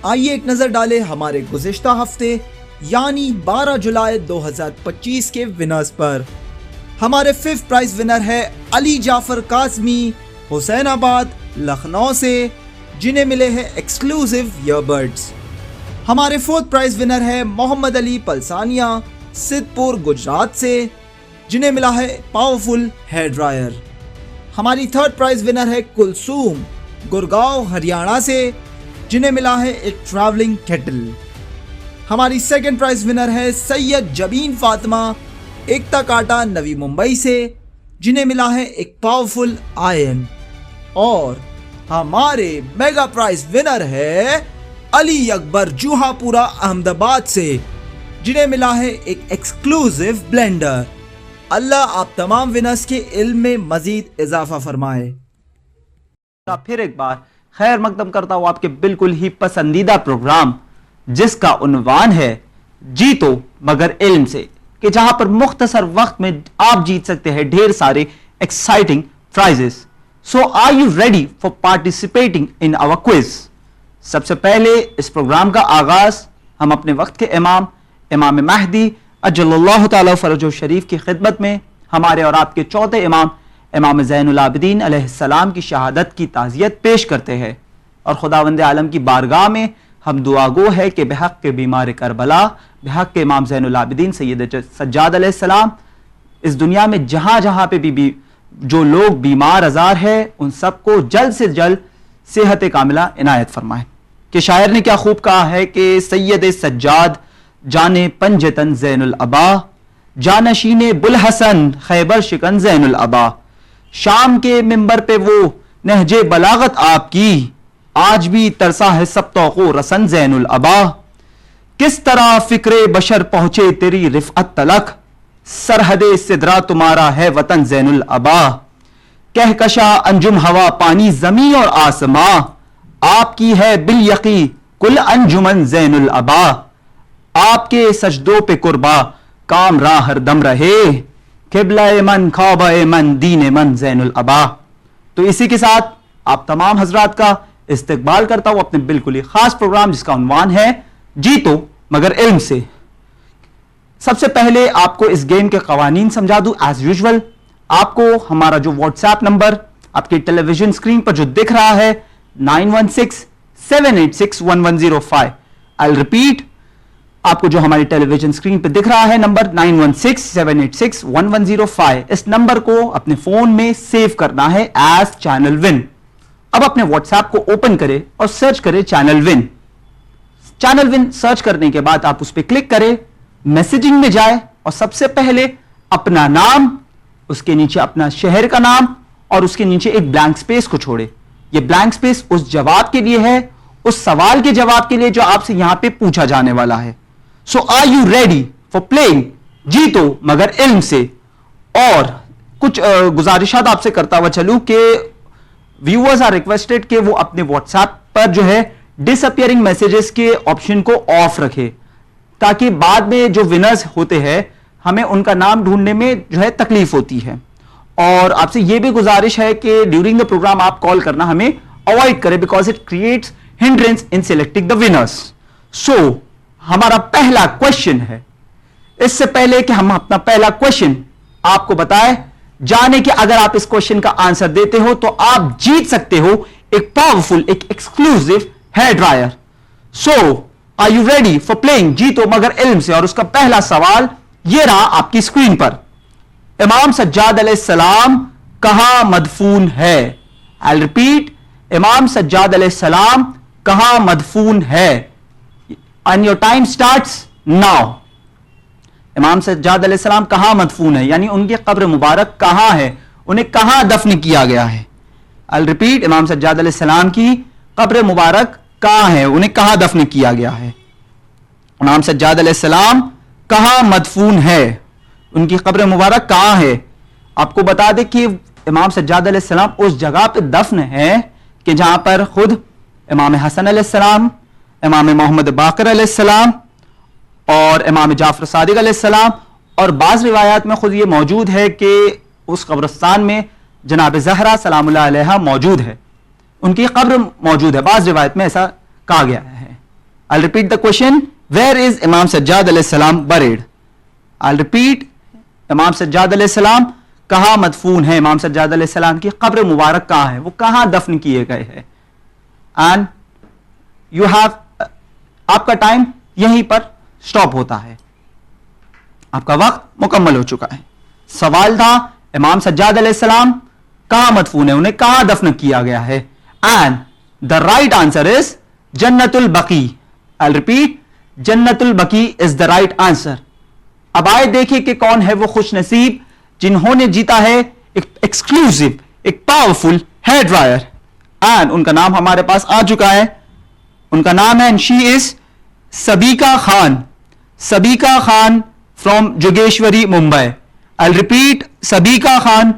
آئیے ایک نظر ڈالے ہمارے گزشتہ ہفتے یعنی 12 جولائی 2025 کے ونرز پر۔ ہمارے 5th پرائز ونر ہے علی جعفر کاظمی حسین آباد لکھنؤ سے، جنہیں ملے ہیں ایکسکلوزیو ایئر بڈز۔ ہمارے 4th پرائز ونر ہے محمد علی پلسانیہ سدھپور گجرات سے، جنہیں ملا ہے پاورفل ہیئر ڈرائر۔ ہماری 3rd پرائز ونر ہے کلثوم گڑگاؤں ہریانہ سے، جنہیں ملا ہے ایک ٹریولنگ کیٹل۔ ہماری 2nd پرائز ونر ہے سید جبین فاطمہ ایکتا کاٹا نوی ممبئی سے، جنہیں ملا ہے ایک پاورفل آئرن۔ اور ہمارے میگا پرائز ونر ہے علی اکبر جوہا پورا احمد آباد سے، جنہیں ملا ہے ایک ایکسکلوزیو بلینڈر۔ اللہ آپ تمام ونرز کے علم میں مزید اضافہ فرمائے۔ پھر ایک بار خیر مقدم کرتا ہوں آپ کے بالکل ہی پسندیدہ پروگرام جس کا عنوان ہے جیتو مگر علم سے، کہ جہاں پر مختصر وقت میں آپ جیت سکتے ہیں ڈھیر سارے exciting prizes. So are you ready for participating in our quiz? سب سے پہلے اس پروگرام کا آغاز ہم اپنے وقت کے امام مہدی اجل اللہ تعالی فرجہ شریف کی خدمت میں ہمارے اور آپ کے چوتھے امام زین العابدین علیہ السلام کی شہادت کی تعزیت پیش کرتے ہیں، اور خداوند عالم کی بارگاہ میں ہم دعا گو ہے کہ بحق کے بیمار کربلا، بحق کے امام زین العابدین سید سجاد علیہ السلام، اس دنیا میں جہاں جہاں پہ بھی جو لوگ بیمار ازار ہے ان سب کو جلد سے جلد صحت کاملہ عنایت فرمائے۔ کہ شاعر نے کیا خوب کہا ہے کہ سید سجاد جانے پنجتن زین العبا، جانشین بلحسن خیبر شکن زین العبا، شام کے منبر پہ وہ نہج بلاغت آپ کی، آج بھی ترسا ہے سب توق و رسن زین العبا۔ کس طرح فکر بشر پہنچے تیری رفعت تلک، سرحد سدرا تمہارا ہے وطن زین العبا۔ کہکشا انجم ہوا پانی زمین اور آسماں، آپ کی ہے بالیقین کل انجمن زین العبا۔ آپ کے سجدوں پہ قربا کام راہ ہر دم رہے، قبلہ من خوابہ من دین من زین العبا۔ تو اسی کے ساتھ آپ تمام حضرات کا استقبال کرتا ہوں اپنے بالکل ہی خاص پروگرام جس کا عنوان ہے جیتو مگر علم سے۔ سب سے پہلے آپ کو اس گیم کے قوانین سمجھا دوں۔ ایز یوزول آپ کو ہمارا جو واٹس ایپ نمبر آپ کی ٹیلی ویژن اسکرین پر جو دکھ رہا ہے 9167861105، I'll repeat، آپ کو جو ہماری ٹیلی ویژن اسکرین پہ دکھ رہا ہے نمبر 9167861105، اس نمبر کو اپنے فون میں سیو کرنا ہے ایز چینل ون۔ اب اپنے واٹس ایپ کو اوپن کرے اور سرچ کرے channel one. Channel one search کرنے کے بعد آپ اس پہ کلک کرے، میسیجنگ میں جائے اور سب سے پہلے اپنا نام، اس کے نیچے اپنا شہر کا نام اور اس کے نیچے ایک بلینک سپیس کو چھوڑے۔ یہ بلینک سپیس اس جواب کے لیے ہے، اس سوال کے جواب کے لیے جو آپ سے یہاں پہ پوچھا جانے والا ہے۔ So are you ready for playing جیتو مگر علم سے؟ اور کچھ گزارشات آپ سے کرتا ہوا چلوں کہ ویورز آر ریکویسٹڈ کہ وہ اپنے واٹس ایپ پر جو ہے ڈس اپیئرنگ میسیجز کے آپشن کو آف رکھے، تاکہ بعد میں جو ونرز ہوتے ہیں ہمیں ان کا نام ڈھونڈنے میں جو ہے تکلیف ہوتی ہے۔ اور آپ سے یہ بھی گزارش ہے کہ ڈیورنگ دا پروگرام آپ کال کرنا ہمیں اوائڈ کرے، because it creates hindrance in selecting the winners. So ہمارا پہلا کوشچن ہے، اس سے پہلے کہ ہم اپنا پہلا کوشچن آپ کو بتائیں، جانے کہ اگر آپ اس کوشچن کا آنسر دیتے ہو تو آپ جیت سکتے ہو ایک پاورفل ایک exclusive hair dryer. So are you ready for playing جیتو مگر علم سے؟ اور اس کا پہلا سوال یہ رہا آپ کی اسکرین پر، امام سجاد علیہ السلام کہاں مدفون ہے؟ I'll repeat، امام سجاد علیہ السلام کہاں مدفون ہے؟ And your time starts now۔ امام سجاد علیہ السلام کہاں مدفون ہے، یعنی ان کی قبر مبارک کہاں ہے، انہیں کہاں دفن کیا گیا ہے۔ I'll repeat، امام سجاد علیہ السلام کی قبر مبارک کہاں ہے، انہیں کہاں دفن کیا گیا ہے۔ امام سجاد علیہ السلام کہاں مدفون ہے، ان کی قبر مبارک کہاں ہے؟ آپ کو بتا دیں کہ امام سجاد علیہ السلام اس جگہ پہ دفن ہے کہ جہاں پر خود امام حسن علیہ السلام، امام محمد باقر علیہ السلام اور امام جعفر صادق علیہ السلام، اور بعض روایات میں خود یہ موجود ہے کہ اس قبرستان میں جناب زہرا سلام اللہ علیہا موجود ہے، ان کی قبر موجود ہے، بعض روایت میں ایسا کہا گیا ہے۔ I'll repeat the question. Where is Imam Sajjad alayhi salam buried? I'll repeat. امام سجاد علیہ السلام کہاں مدفون ہے؟ امام سجاد علیہ السلام کی قبر مبارک کہاں ہے؟ وہ کہاں دفن کیے گئے ہیں؟ اینڈ یو ہیو، آپ کا ٹائم یہیں پر سٹاپ ہوتا ہے، آپ کا وقت مکمل ہو چکا ہے. سوال تھا امام سجاد علیہ السلام کہاں مدفون ہے، انہیں کہاں دفن کیا گیا ہے؟ And the right answer is جنت البقیع. I'll repeat, جنت البقیع از دا رائٹ آنسر. اب آئے دیکھیں کہ کون ہے وہ خوش نصیب جنہوں نے جیتا ہے ایک ایکسکلوسیو، ایک پاورفل ہیئر ڈرائر. اینڈ ان کا نام ہمارے پاس آ چکا ہے. ان کا نام ہے she is Sabika Khan. Sabika Khan from Jogeshwari Mumbai. I'll repeat, Sabika Khan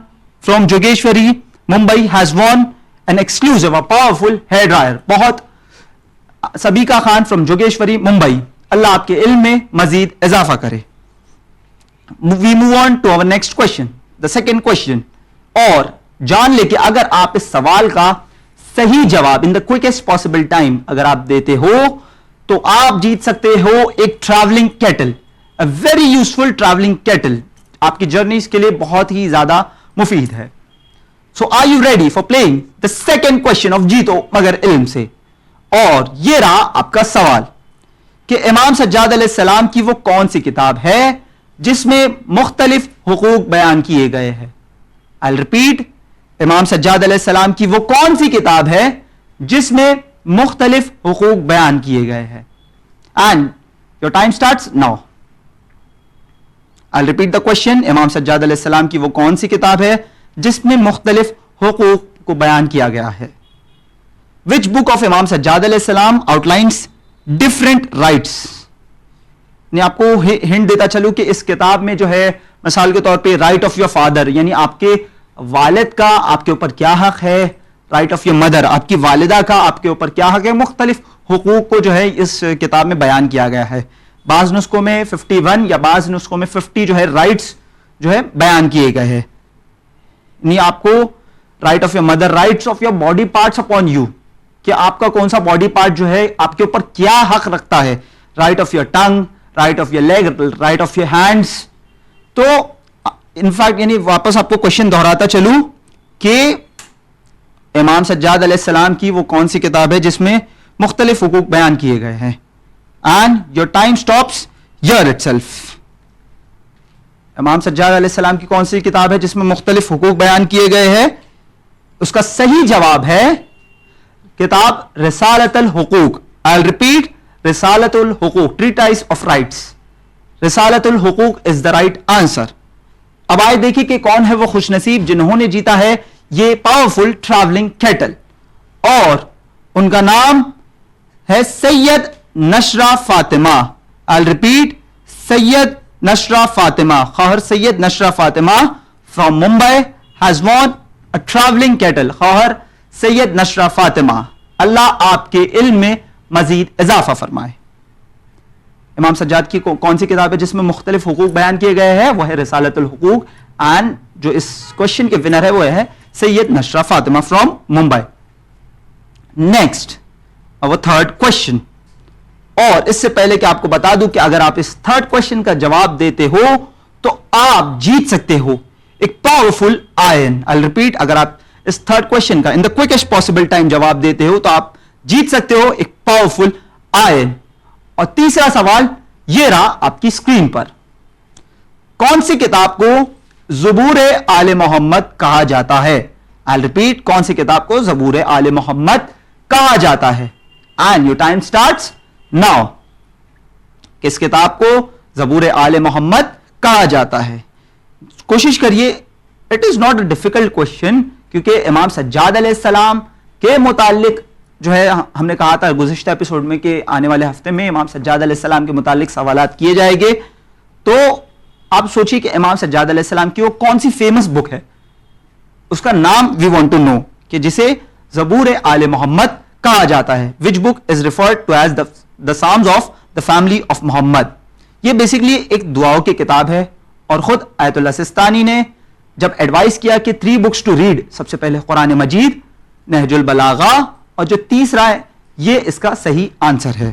from Jogeshwari Mumbai has won an exclusive, a powerful hair dryer. بہت سبیکا خان فرام جوگیشوری ممبئی، اللہ آپ کے علم میں مزید اضافہ کرے. We move on to our next question, the second question. اور جان لے کہ اگر آپ اس سوال کا صحیح جواب in the quickest possible time اگر آپ دیتے ہو تو آپ جیت سکتے ہو ایک travelling kettle, a very useful traveling kettle. آپ کی جرنیز کے لیے بہت ہی زیادہ مفید ہے. So are you ready for playing the second question of جیتو مگر علم سے؟ اور یہ رہا آپ کا سوال کہ امام سجاد علیہ السلام کی وہ کون سی کتاب ہے جس میں مختلف حقوق بیان کیے گئے ہیں. I'll repeat, امام سجاد علیہ السلام کی وہ کون سی کتاب ہے جس میں مختلف حقوق بیان کیے گئے ہیں؟ And your time starts now. I'll repeat the question. امام سجاد علیہ السلام کی وہ کون سی کتاب ہے جس میں مختلف حقوق کو بیان کیا گیا ہے؟ Which book of امام سجاد علیہ السلام outlines different rights? میں آپ کو ہنٹ دیتا چلوں کہ اس کتاب میں جو ہے مثال کے طور پہ رائٹ آف یور فادر یعنی آپ کے والد کا آپ کے اوپر کیا حق ہے, رائٹ آف یور مدر آپ کی والدہ کا آپ کے اوپر کیا حق ہے, مختلف حقوق کو جو ہے اس کتاب میں بیان کیا گیا ہے. بعض نسخوں میں 51 یا بعض نسخوں میں 50 جو ہے رائٹس جو ہے بیان کیے گئے ہیں. یعنی آپ کو right of your mother, rights of your body parts upon you, کہ آپ کا کون سا باڈی پارٹ جو ہے آپ کے اوپر کیا حق رکھتا ہے, right of your tongue, right of your league, right of your hands. تو انفیکٹ یعنی واپس آپ کو کوشچن دہراتا چلوں کہ امام سجاد علیہ السلام کی وہ کون سی کتاب ہے جس میں مختلف حقوق بیان کیے گئے ہیں. And your time stops here itself. Imam Sajjad علیہ السلام کی کون سی کتاب ہے جس میں مختلف حقوق بیان کیے گئے ہیں؟ اس کا صحیح جواب ہے کتاب رسالت الحقوق. I'll repeat, رسالت الحقوق, treatise of rights. رسالت الحقوق is the right answer. اب آئے دیکھیں کہ کون ہے وہ خوش نصیب جنہوں نے جیتا ہے یہ پاورفل ٹریولنگ کیٹل, اور ان کا نام ہے سید نشرہ Fatima. I'll repeat, Syed نشرہ Fatima, خواہر Syed نشرہ Fatima from Mumbai has won a traveling kettle. خواہر سید نشرہ فاطمہ, اللہ آپ کے علم میں مزید اضافہ فرمائے. امام سجاد کی کون سی کتاب ہے جس میں مختلف حقوق بیان کیے گئے ہیں؟ وہ ہے رسالت الحقوق. اینڈ جو اس کوشچن کے ونر ہے وہ ہے سید نشرہ فاطمہ فرام ممبئی. نیکسٹ اور تھرڈ کوشچن. اور اس سے پہلے کہ آپ کو بتا دوں کہ اگر آپ اس تھرڈ کوشچن کا جواب دیتے ہو تو آپ جیت سکتے ہو ایک پاورفل آئرن. I'll repeat, اگر آپ اس تھرڈ کوشچن کا ان دا کوئکسٹ پاسبل ٹائم جواب دیتے ہو تو آپ جیت سکتے ہو ایک پاورفل آئرن. اور تیسرا سوال یہ رہا آپ کی اسکرین پر, کون سی کتاب کو زبور آل محمد کہا جاتا ہے؟ I'll repeat, کون سی کتاب کو زبور آل محمد کہا جاتا ہے؟ And your time starts now. کس کتاب کو زبور آل محمد کہا جاتا ہے؟ کوشش کریے, it is not a difficult question, کیونکہ امام سجاد علیہ السلام کے متعلق جو ہے ہم نے کہا تھا گزشتہ ایپیسوڈ میں کہ آنے والے ہفتے میں امام سجاد علیہ السلام کے متعلق سوالات کیے جائیں گے. تو آپ سوچیے کہ امام سجاد علیہ السلام کی وہ کون سی فیمس بک ہے, اس کا نام وی وانٹ ٹو نو, کہ جسے زبور آل محمد کہا جاتا ہے. Which book is referred to as the psalms of the family of Muhammad. یہ بیسکلی ایک دعاؤں کی کتاب ہے, اور خود آیت اللہ سستانی نے جب ایڈوائز کیا کہ 3 بکس ٹو ریڈ, سب سے پہلے قرآن مجید, نہج البلاغہ, اور جو تیسرا ہے یہ اس کا صحیح آنسر ہے.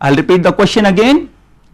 I'll repeat the question again.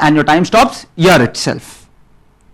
And your time stops here itself.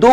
2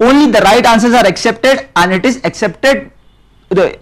Only the right answers are accepted and it is accepted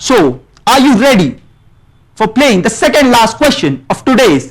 So, are you ready for playing the second last question of today's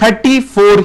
34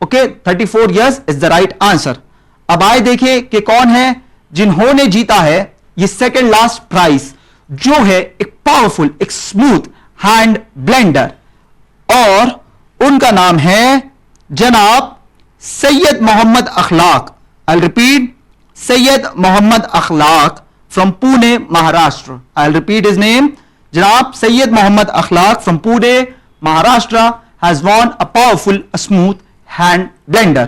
okay 34 years is the right answer. اب آئے دیکھیں کہ کون ہے جنہوں نے جیتا ہے یہ سیکنڈ لاسٹ پرائز جو ہے ایک پاورفل ایک اسموتھ ہینڈ بلینڈر, اور ان کا نام ہے جناب سید محمد اخلاق. I'll repeat, سید محمد اخلاق from Pune, Maharashtra. I'll repeat his name. جناب سید محمد اخلاق from Pune, Maharashtra has won a powerful, a smooth hand blender.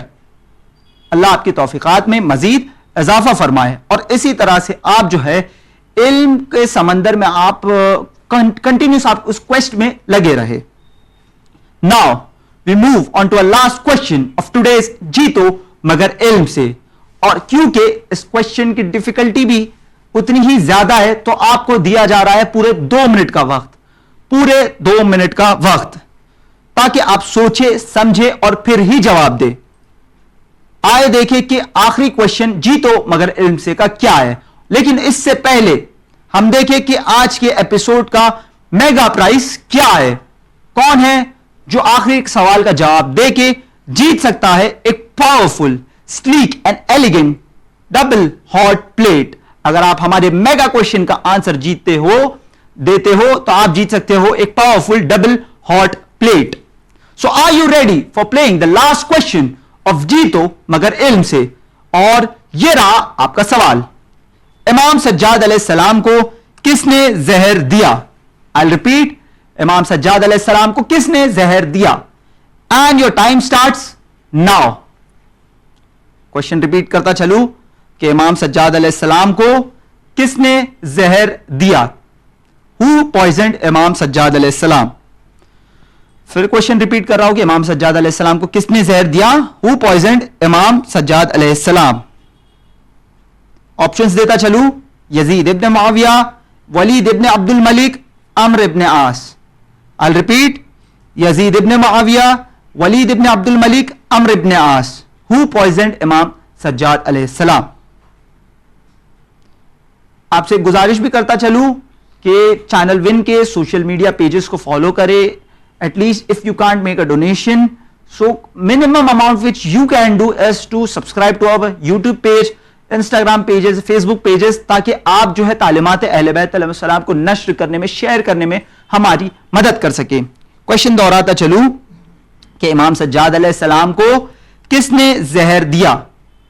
اللہ آپ کی توفیقات میں مزید اضافہ فرمائے, اور اسی طرح سے آپ جو ہے علم کے سمندر میں آپ کنٹینیوس آپ اس کویسٹ میں لگے رہے. Now we move on to a last question of today's جیتو مگر علم سے, اور کیونکہ اس کویسچن کی ڈیفیکلٹی بھی اتنی ہی زیادہ ہے تو آپ کو دیا جا رہا ہے پورے 2 منٹ کا وقت, پورے 2 منٹ کا وقت, تاکہ آپ سوچے سمجھے اور پھر ہی جواب دے. آئے دیکھیں کہ آخری کویسچن جیتو مگر علم سے کا کیا ہے, لیکن اس سے پہلے ہم دیکھیں کہ آج کے ایپیسوڈ کا میگا پرائز کیا ہے. کون ہے جو آخری ایک سوال کا جواب دے کے جیت سکتا ہے ایک powerful sleek and elegant double hot plate. اگر آپ ہمارے میگا کویسچن کا آنسر دیتے ہو تو آپ جیت سکتے ہو ایک powerful double hot plate. So are you ready for playing the last question of جیتو مگر علم سے, اور یہ رہا آپ کا سوال. امام سجاد علیہ السلام کو کس نے زہر دیا؟ I'll repeat, امام سجاد علیہ السلام کو کس نے زہر دیا؟ And your time starts now. Question repeat کرتا چلوں کہ امام سجاد علیہ السلام کو کس نے زہر دیا؟ Who poisoned امام سجاد علیہ السلام؟ پھر کوشچن ریپیٹ کر رہا ہوں کہ امام سجاد علیہ السلام کو کس نے زہر دیا؟ Who poisoned امام سجاد علیہ السلام؟ آپشنز دیتا چلوں, یزید ابن معاویہ, ولید ابن عبد الملک, عمرو ابن عاص. I'll repeat, یزید ابن معاویہ, ولید ابن عبد الملک, عمرو ابن عاص. Who poisoned امام سجاد علیہ السلام؟ آپ سے گزارش بھی کرتا چلوں کہ چینل ون کے سوشل میڈیا پیجز کو فالو کرے. At least if you can't make a donation, so minimum amount which you can do is to subscribe to our YouTube page, Instagram pages, Facebook pages, تاکہ آپ جو ہے تعلیمات اہل بیت علیہ السلام کو نشر کرنے میں, شیئر کرنے میں ہماری مدد کر سکیں. کویشچن دہراتا چلوں کہ امام سجاد علیہ السلام کو کس نے زہر دیا؟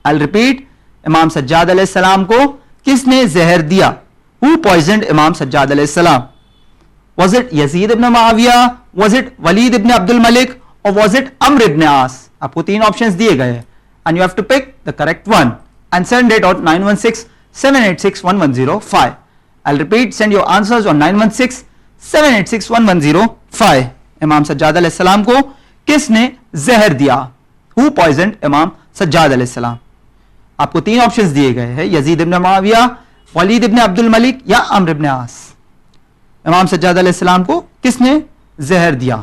I'll repeat, امام سجاد علیہ السلام کو کس نے زہر دیا؟ Who poisoned امام سجاد علیہ السلام؟ Was it Yazid ibn Muawiyah, was it Walid ibn Abdul Malik, or was it Amr ibn As? آپ کو 3 آپشنز دیے گئے ہیں and you have to pick the correct one and send it on 916-786-1105. I'll repeat, send your answers on 916-786-1105. امام سجاد علیہ السلام کو کس نے زہر دیا؟ Who poisoned امام سجاد علیہ السلام؟ آپ کو 3 آپشنز دیے گئے ہیں, یزید ابن معاویہ, ولید ابن عبد الملک یا عمرو ابن عاص. امام سجاد علیہ السلام کو کس نے زہر دیا؟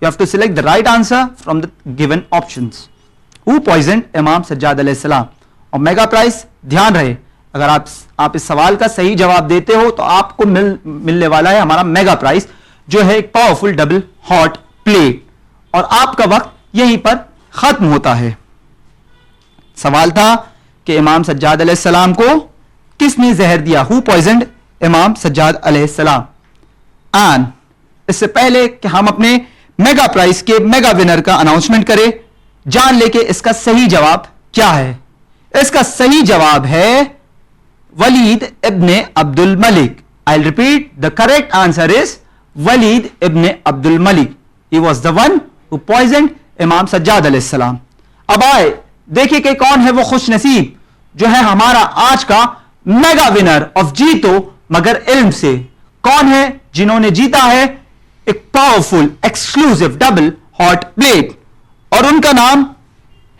You have to select the right answer from the given options. Who poisoned امام سجاد علیہ السلام؟ اور میگا پرائز دھیان رہے, اگر آپ اس سوال کا صحیح جواب دیتے ہو تو آپ کو ملنے والا ہے ہمارا میگا پرائز جو ہے ایک پاورفل ڈبل ہاٹ پلیٹ, اور آپ کا وقت یہیں پر ختم ہوتا ہے. سوال تھا کہ امام سجاد علیہ السلام کو کس نے زہر دیا؟ Who poisoned امام سجاد علیہ السلام؟ اینڈ اس سے پہلے کہ ہم اپنے میگا پرائز کے میگا ونر کا اناؤنسمنٹ کریں, جان لے کہ اس کا صحیح جواب کیا ہے. اس کا صحیح جواب ہے ولید ابن عبد الملک. I'll repeat, the correct answer is ولید ابن عبد الملک. He was the one who poisoned امام سجاد علیہ السلام. اب آئے دیکھیں کہ کون ہے وہ خوش نصیب جو ہے ہمارا آج کا میگا ونر آف جیتو مگر علم سے. کون ہے جنہوں نے جیتا ہے ایک powerful exclusive double hot plate, اور ان کا نام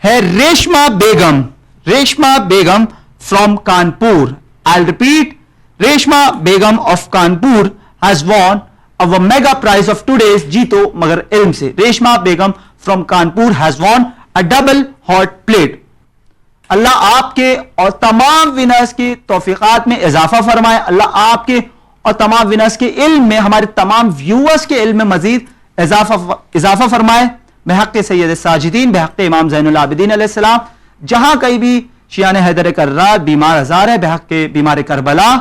ہے ریشما بیگم. ریشما بیگم from Kanpur. I'll repeat, Reshma Begum of Kanpur has won our mega prize of today's جیتو مگر علم سے. ریشما بیگم from Kanpur has won a double hot plate. اللہ آپ کے اور تمام ونرز کی توفیقات میں اضافہ فرمائے. اللہ آپ کے اور تمام ونرز کے علم میں, ہمارے تمام ویورز کے علم میں مزید اضافہ فرمائے. بحق سید الساجدین بحق امام زین العابدین علیہ السلام. جہاں کہیں بھی شیعان حیدر کرار بیمار ہزار ہے بحق بیمار کربلا,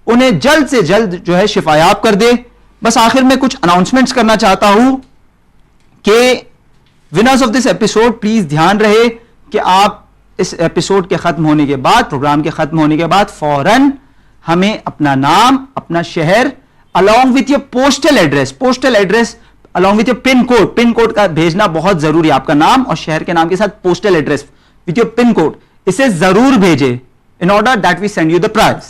انہیں جلد سے جلد جو ہے شفایاب کر دے. بس آخر میں کچھ اناؤنسمنٹس کرنا چاہتا ہوں کہ winners of this episode please دھیان رہے کہ آپ اس ایپیسوڈ کے ختم ہونے کے بعد, پروگرام کے ختم ہونے کے بعد فوراً ہمیں اپنا نام, اپنا شہر along with your postal address along with your pin code کا بھیجنا بہت ضروری ہے. آپ کا نام اور شہر کے نام کے ساتھ postal address with your pin code اسے ضرور بھیجے in order that we send you the prize.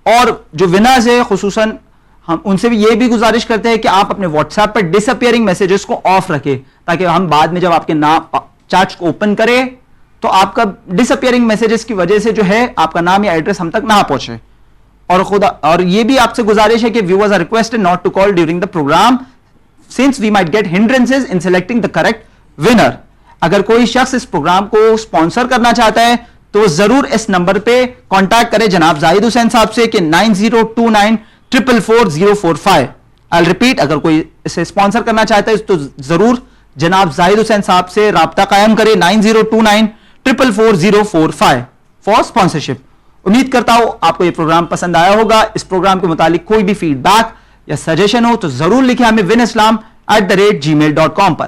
اور جو ونرز ہے خصوصاً ہم ان سے بھی یہ بھی گزارش کرتے ہیں کہ آپ اپنے واٹس ایپ پر ڈس اپیئرنگ میسیجز کو آف رکھے تاکہ ہم بعد میں جب آپ کے نام چارٹ کو اوپن کریں تو آپ کا ڈس اپیئرنگ میسیجز کی وجہ سے جو ہے آپ کا نام یا ایڈریس ہم تک نہ پہنچے. اور یہ بھی آپ سے گزارش ہے کہ viewers are requested not to call during the program since we might get hindrances in selecting the correct winner. اگر کوئی شخص اس پروگرام کو اسپانسر کرنا چاہتا ہے تو ضرور اس نمبر پہ کانٹیکٹ کرے جناب زاہد حسین صاحب سے کہ 9029444045. I'll repeat, اگر کوئی اسے اسپانسر کرنا چاہتا ہے تو ضرور جناب زاہد حسین صاحب سے رابطہ قائم کرے 9029444045 for sponsorship. امید کرتا ہوں آپ کو یہ پروگرام پسند آیا ہوگا. اس پروگرام کے متعلق کوئی بھی فیڈ بیک یا سجیشن ہو تو ضرور لکھیں ہمیں winislam@gmail.com پر.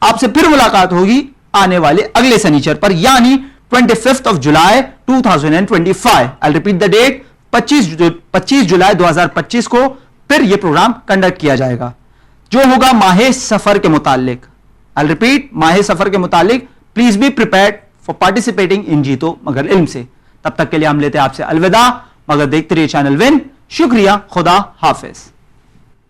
آپ سے پھر ملاقات ہوگی آنے والے اگلے سنیچر پر یعنی 25th of July 2025. I'll repeat the date, 25 جولائی 2025 کو پھر یہ پروگرام کنڈکٹ کیا جائے گا جو ہوگا ماہ سفر کے متعلق. I'll repeat, ماہ سفر کے متعلق. Please be prepared for participating in جیتو مگر علم سے. تب تک کے لیے ہم لیتے ہیں آپ سے الوداع مگر دیکھتے رہیے چینل ون. شکریہ, خدا حافظ.